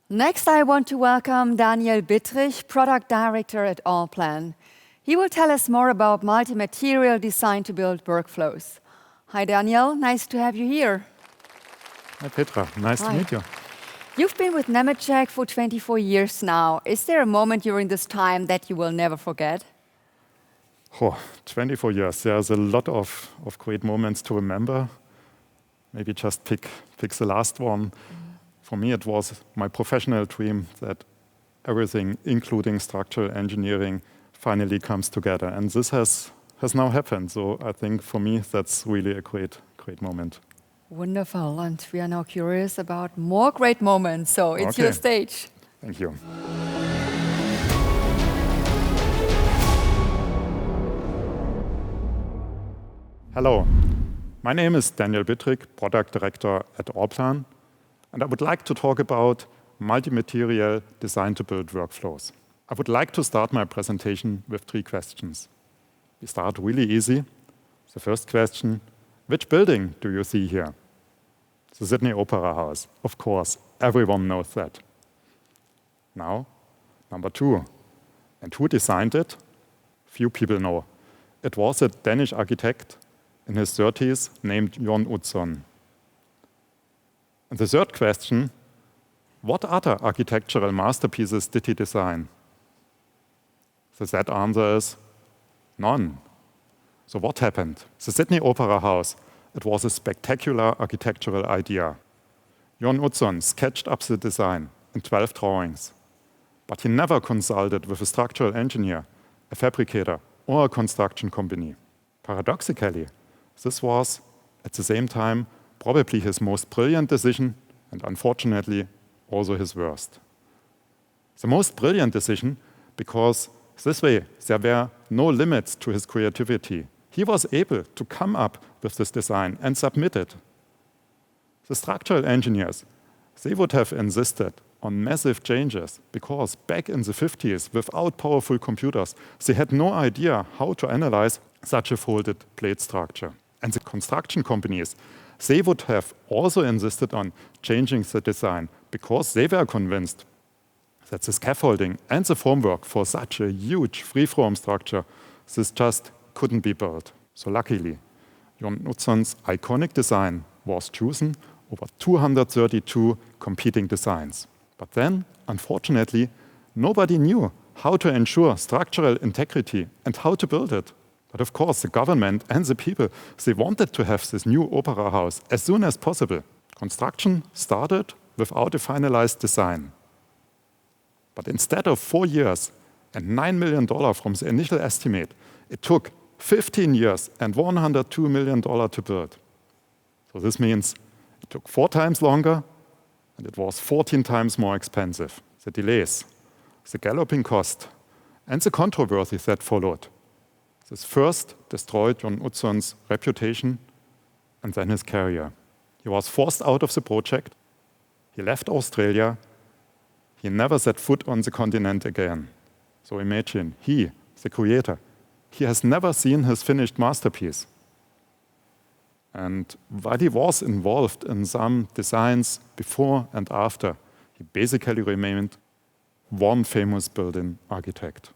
Next, I want to welcome Daniel Bittrich, Product Director at Allplan. He will tell us more about multi-material design to build workflows. Hi, Daniel. Nice to have you here. Hi, Petra. Nice to meet you. You've been with Nemetschek for 24 years now. Is there a moment during this time that you will never forget? 24 years. There's a lot of great moments to remember. Maybe just pick the last one. For me, it was my professional dream that everything, including structural engineering, finally comes together. And this has now happened. So I think for me, that's really a great moment. Wonderful. And we are now curious about more great moments. So it's your stage. Thank you. Hello. My name is Daniel Bittrich, Product Director at Allplan. And I would like to talk about multi-material design to build workflows. I would like to start my presentation with 3 questions. We start really easy. The first question, which building do you see here? The Sydney Opera House. Of course, everyone knows that. Now, number 2. And who designed it? Few people know. It was a Danish architect in his 30s named Jon Utzon. And the third question, what other architectural masterpieces did he design? The sad answer is none. So what happened? The Sydney Opera House, it was a spectacular architectural idea. Jon Utzon sketched up the design in 12 drawings. But he never consulted with a structural engineer, a fabricator, or a construction company. Paradoxically, this was, at the same time, probably his most brilliant decision, and unfortunately, also his worst. The most brilliant decision because this way there were no limits to his creativity. He was able to come up with this design and submit it. The structural engineers, they would have insisted on massive changes because back in the 50s, without powerful computers, they had no idea how to analyze such a folded plate structure. And the construction companies, they would have also insisted on changing the design because they were convinced that the scaffolding and the formwork for such a huge freeform structure, this just couldn't be built. So luckily, Jon Utzon's iconic design was chosen over 232 competing designs. But then, unfortunately, nobody knew how to ensure structural integrity and how to build it. But of course, the government and the people, they wanted to have this new opera house as soon as possible. Construction started without a finalized design. But instead of 4 years and $9 million from the initial estimate, it took 15 years and $102 million to build. So this means it took 4 times longer and it was 14 times more expensive. The delays, the galloping cost, and the controversy that followed. This first destroyed Jon Utzon's reputation and then his career. He was forced out of the project. He left Australia. He never set foot on the continent again. So imagine, he, the creator, he has never seen his finished masterpiece. And while he was involved in some designs before and after, he basically remained one famous building architect.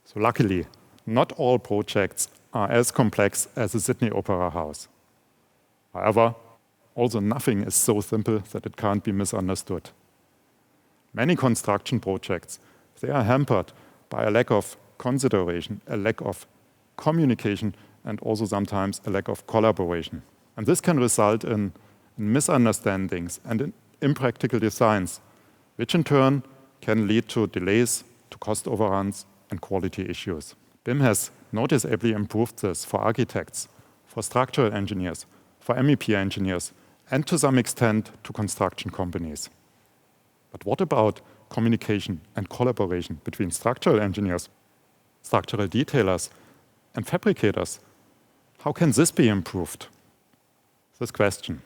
So luckily, not all projects are as complex as the Sydney Opera House. However, also nothing is so simple that it can't be misunderstood. Many construction projects, they are hampered by a lack of consideration, a lack of communication, and also sometimes a lack of collaboration. And this can result in misunderstandings and in impractical designs, which in turn can lead to delays, to cost overruns, and quality issues. BIM has noticeably improved this for architects, for structural engineers, for MEP engineers, and to some extent to construction companies. But what about communication and collaboration between structural engineers, structural detailers, and fabricators? How can this be improved? This question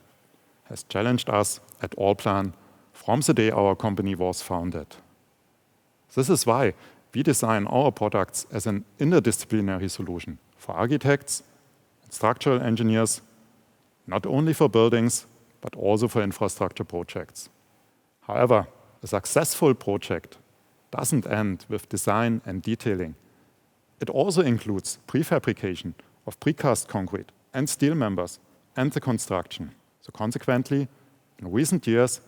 has challenged us at Allplan from the day our company was founded. This is why we design our products as an interdisciplinary solution for architects and structural engineers, not only for buildings, but also for infrastructure projects. However, a successful project doesn't end with design and detailing. It also includes prefabrication of precast concrete and steel members and the construction. So consequently, in recent years,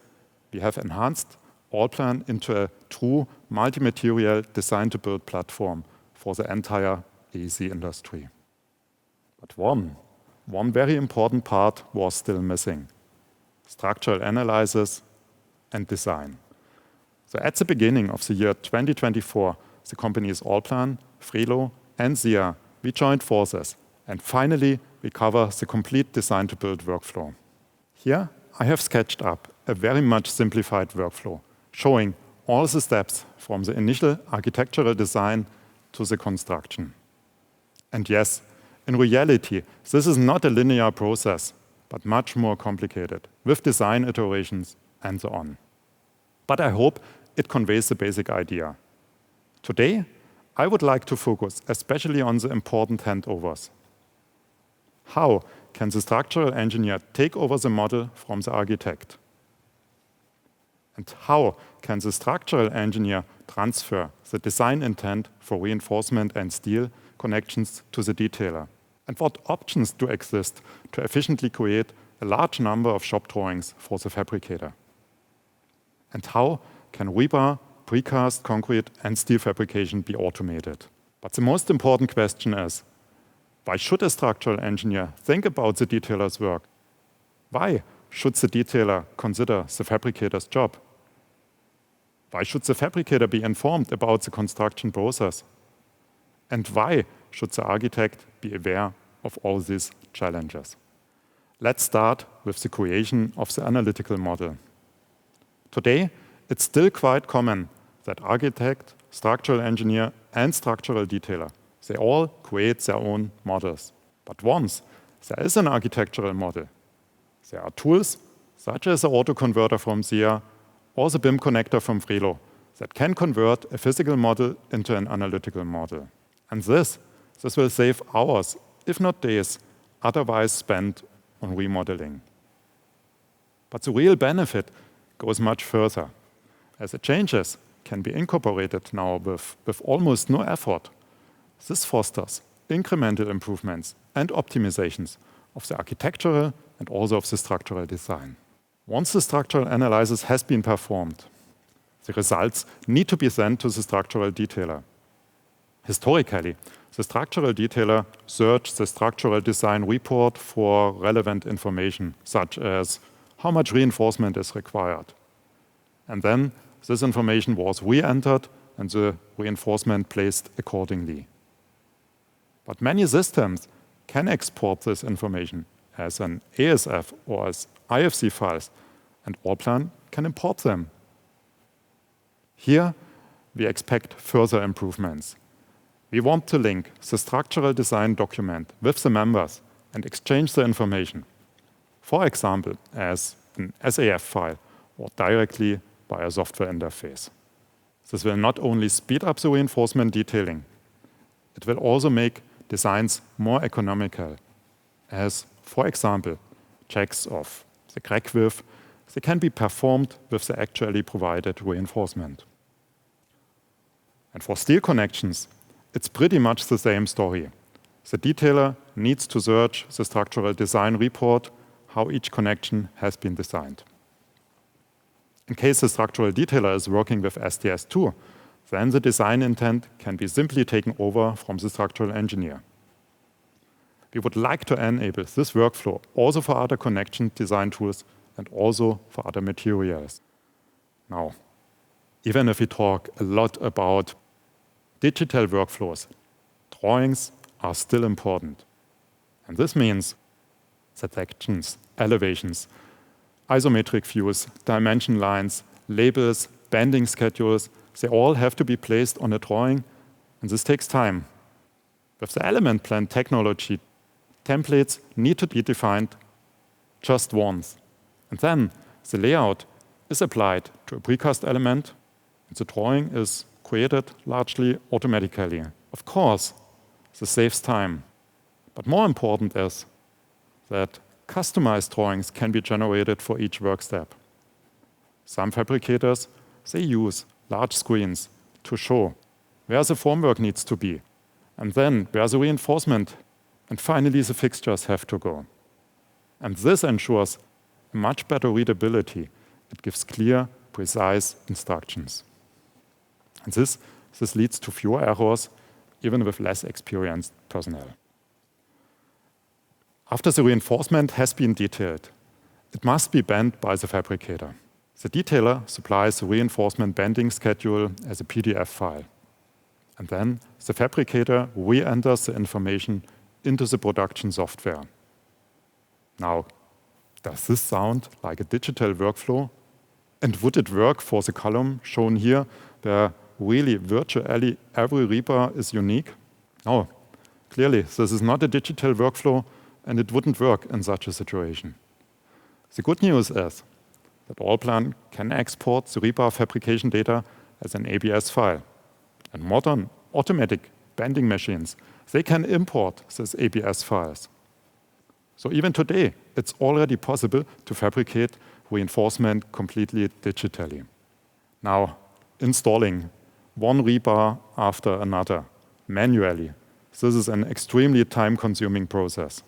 we have enhanced Allplan into a true multi-material design-to-build platform for the entire AEC industry. But one very important part was still missing: structural analysis and design. So at the beginning of the year 2024, the companies Allplan, Frelo, and SIA, we joined forces, and finally we cover the complete design-to-build workflow. Here I have sketched up a very much simplified workflow, showing all the steps from the initial architectural design to the construction. And yes, in reality, this is not a linear process, but much more complicated, with design iterations and so on. But I hope it conveys the basic idea. Today, I would like to focus especially on the important handovers. How can the structural engineer take over the model from the architect? And how can the structural engineer transfer the design intent for reinforcement and steel connections to the detailer? And what options do exist to efficiently create a large number of shop drawings for the fabricator? And how can rebar, precast concrete, and steel fabrication be automated? But the most important question is, why should a structural engineer think about the detailer's work? Why should the detailer consider the fabricator's job? Why should the fabricator be informed about the construction process? And why should the architect be aware of all these challenges? Let's start with the creation of the analytical model. Today, it's still quite common that architect, structural engineer, and structural detailer, they all create their own models. But once there is an architectural model, there are tools such as the autoconverter from SIA or the BIM connector from Frelo that can convert a physical model into an analytical model. And this will save hours, if not days, otherwise spent on remodeling. But the real benefit goes much further, as the changes can be incorporated now with almost no effort. This fosters incremental improvements and optimizations of the architectural and also of the structural design. Once the structural analysis has been performed, the results need to be sent to the structural detailer. Historically, the structural detailer searched the structural design report for relevant information, such as how much reinforcement is required. And then this information was re-entered and the reinforcement placed accordingly. But many systems can export this information as an ASF or as IFC files, and Allplan can import them. Here, we expect further improvements. We want to link the structural design document with the members and exchange the information, for example, as an SAF file or directly by a software interface. This will not only speed up the reinforcement detailing, it will also make designs more economical, as, for example, checks of the crack width, they can be performed with the actually provided reinforcement. And for steel connections, it's pretty much the same story. The detailer needs to search the structural design report, how each connection has been designed. In case the structural detailer is working with STS2, then the design intent can be simply taken over from the structural engineer. We would like to enable this workflow also for other connection design tools and also for other materials. Now, even if we talk a lot about digital workflows, drawings are still important. And this means that sections, elevations, isometric views, dimension lines, labels, bending schedules, they all have to be placed on a drawing, and this takes time. With the element plan technology, templates need to be defined just once. And then the layout is applied to a precast element, and the drawing is created largely automatically. Of course, this saves time. But more important is that customized drawings can be generated for each work step. Some fabricators, They use large screens to show where the formwork needs to be, and then where the reinforcement and finally the fixtures have to go. And this ensures much better readability. It gives clear, precise instructions. And this leads to fewer errors, even with less experienced personnel. After the reinforcement has been detailed, it must be bent by the fabricator. The detailer supplies the reinforcement bending schedule as a PDF file. And then the fabricator re-enters the information into the production software. Now, does this sound like a digital workflow? And would it work for the column shown here, where really virtually every rebar is unique? No, clearly this is not a digital workflow, and it wouldn't work in such a situation. The good news is that Allplan can export the rebar fabrication data as an ABS file. And modern automatic bending machines, they can import these ABS files. So even today, it's already possible to fabricate reinforcement completely digitally. Now, installing one rebar after another manually, this is an extremely time-consuming process.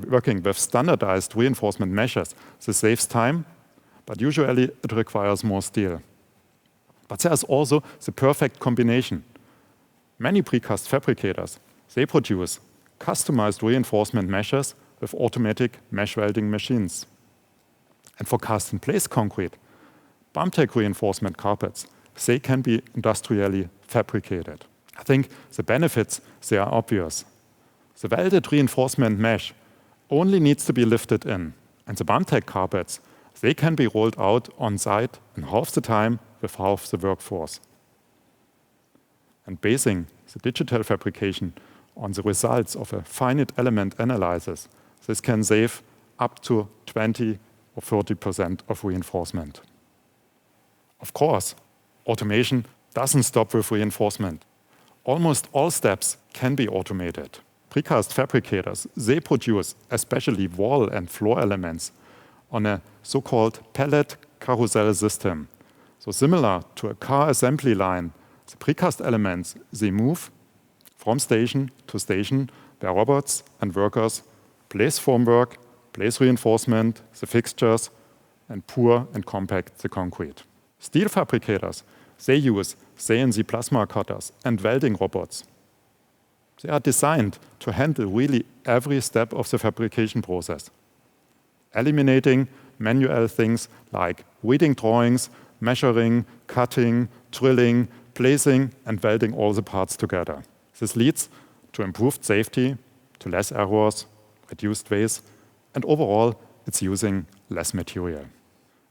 Working with standardized reinforcement measures, this saves time, but usually it requires more steel. But there's also the perfect combination. Many precast fabricators, they produce customized reinforcement measures with automatic mesh welding machines. And for cast-in-place concrete, BUMTEC reinforcement carpets, they can be industrially fabricated. I think the benefits, they are obvious. The welded reinforcement mesh only needs to be lifted in, and the BUMTEC carpets, they can be rolled out on site in half the time with half the workforce. And basing the digital fabrication on the results of a finite element analysis, this can save up to 20 or 30% of reinforcement. Of course, automation doesn't stop with reinforcement. Almost all steps can be automated. Precast fabricators, they produce especially wall and floor elements on a so-called pellet carousel system. So similar to a car assembly line, the precast elements, they move from station to station where robots and workers place formwork, place reinforcement, the fixtures, and pour and compact the concrete. Steel fabricators, they use CNC plasma cutters and welding robots. They are designed to handle really every step of the fabrication process, eliminating manual things like reading drawings, measuring, cutting, drilling, placing, and welding all the parts together. This leads to improved safety, to less errors, reduced waste, and overall, it's using less material.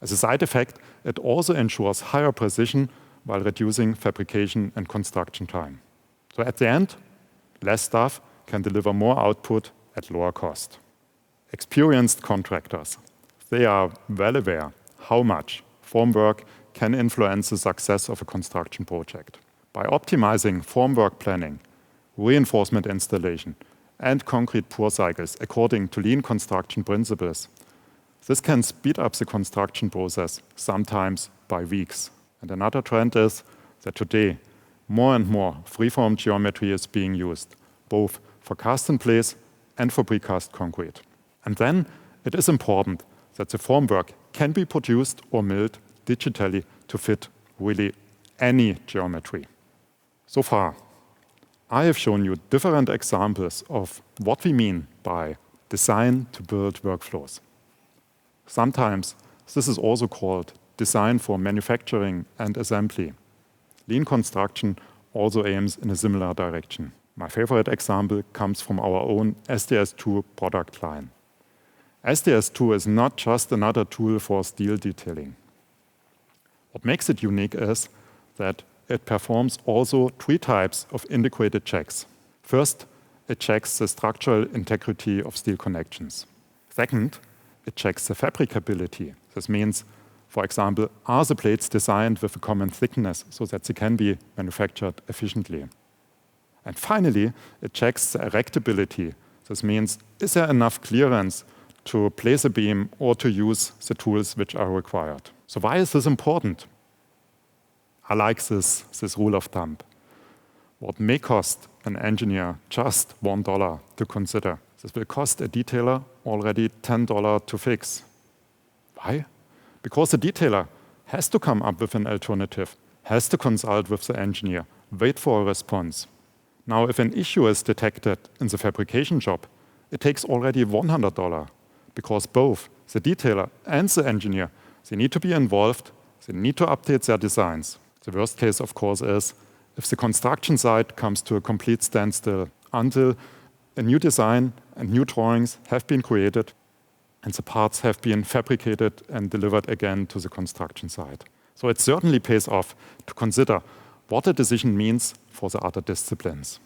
As a side effect, it also ensures higher precision while reducing fabrication and construction time. So at the end, less staff can deliver more output at lower cost. Experienced contractors, they are well aware how much formwork can influence the success of a construction project. By optimizing formwork planning, reinforcement installation, and concrete pour cycles according to lean construction principles, this can speed up the construction process, sometimes by weeks. And another trend is that today, more and more freeform geometry is being used, both for cast-in-place and for precast concrete. And then it is important that the formwork can be produced or milled digitally to fit really any geometry. So far, I have shown you different examples of what we mean by design to build workflows. Sometimes this is also called design for manufacturing and assembly. Lean construction also aims in a similar direction. My favorite example comes from our own SDS2 product line. SDS2 is not just another tool for steel detailing. What makes it unique is that it performs also 3 types of integrated checks. First, it checks the structural integrity of steel connections. Second, it checks the fabricability. This means, for example, are the plates designed with a common thickness so that they can be manufactured efficiently? And finally, it checks the erectability. This means, is there enough clearance to place a beam or to use the tools which are required? So why is this important? I like this rule of thumb. What may cost an engineer just $1 to consider, this will cost a detailer already $10 to fix. Why? Because the detailer has to come up with an alternative, has to consult with the engineer, wait for a response. Now, if an issue is detected in the fabrication job, it takes already $100 because both the detailer and the engineer, they need to be involved, they need to update their designs. The worst case, of course, is if the construction site comes to a complete standstill until a new design and new drawings have been created and the parts have been fabricated and delivered again to the construction site. So it certainly pays off to consider what a decision means for the other disciplines.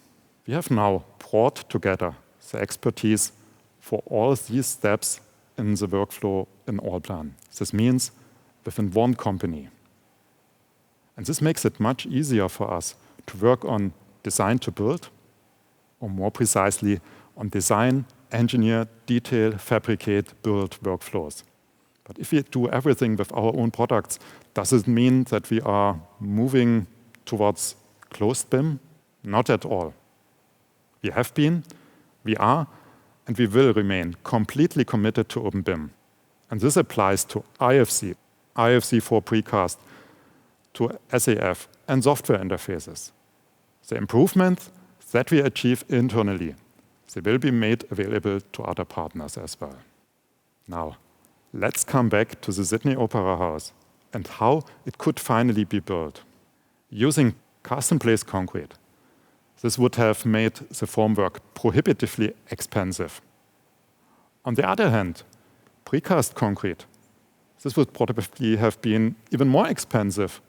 We have now brought together the expertise for all these steps in the workflow in Allplan. This means within one company. And this makes it much easier for us to work on design to build, or more precisely, on design, engineer, detail, fabricate, build workflows. But if we do everything with our own products, does it mean that we are moving towards closed BIM? Not at all. We have been, we are, and we will remain completely committed to Open BIM. And this applies to IFC, IFC for precast, to SAF and software interfaces. The improvements that we achieve internally, they will be made available to other partners as well. Now, let's come back to the Sydney Opera House and how it could finally be built. Using custom-placed concrete, this would have made the formwork prohibitively expensive. On the other hand, precast concrete, this would probably have been even more expensive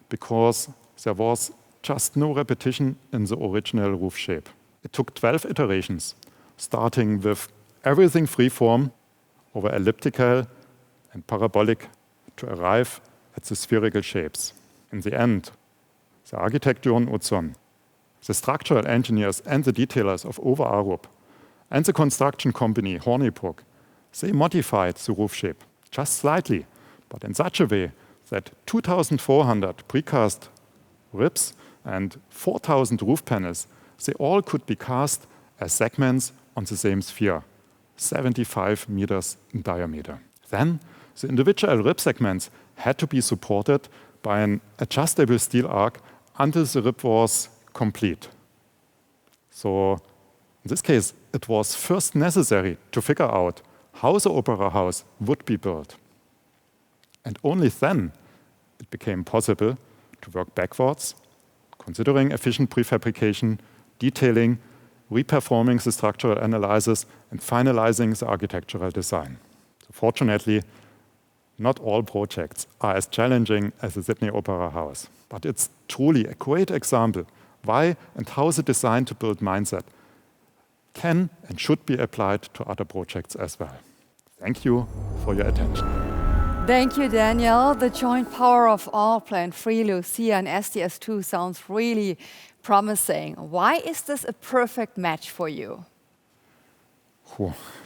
because there was just no repetition in the original roof shape. It took 12 iterations, starting with everything freeform over elliptical and parabolic to arrive at the spherical shapes. In the end, the architect Jörn Utzon, the structural engineers and the detailers of Over Arup, and the construction company Hornibrook, they modified the roof shape just slightly, but in such a way that 2,400 precast ribs and 4,000 roof panels, they all could be cast as segments on the same sphere, 75 meters in diameter. Then the individual rib segments had to be supported by an adjustable steel arc until the rib was complete. So in this case, it was first necessary to figure out how the opera house would be built. And only then it became possible to work backwards, considering efficient prefabrication, detailing, reperforming the structural analysis, and finalizing the architectural design. So fortunately, not all projects are as challenging as the Sydney Opera House, but it's truly a great example why and how the design to build mindset can and should be applied to other projects as well. Thank you for your attention. Thank you, Daniel. The joint power of Allplan, Free, Lucia, and SDS2 sounds really promising. Why is this a perfect match for you?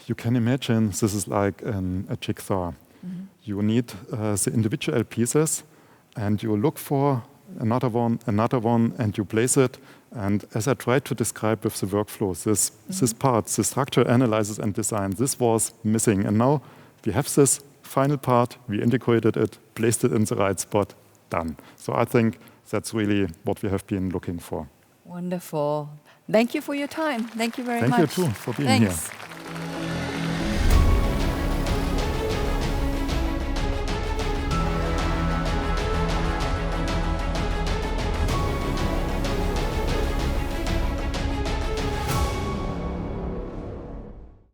You can imagine this is like a jigsaw. Mm-hmm. You need the individual pieces, and you look for another one, and you place it. And as I tried to describe with the workflows, this part, the structural analysis and design, this was missing. And now we have this final part, we integrated it, placed it in the right spot, done. So I think that's really what we have been looking for. Wonderful. Thank you for your time. Thank you very much. Thank you too for being here.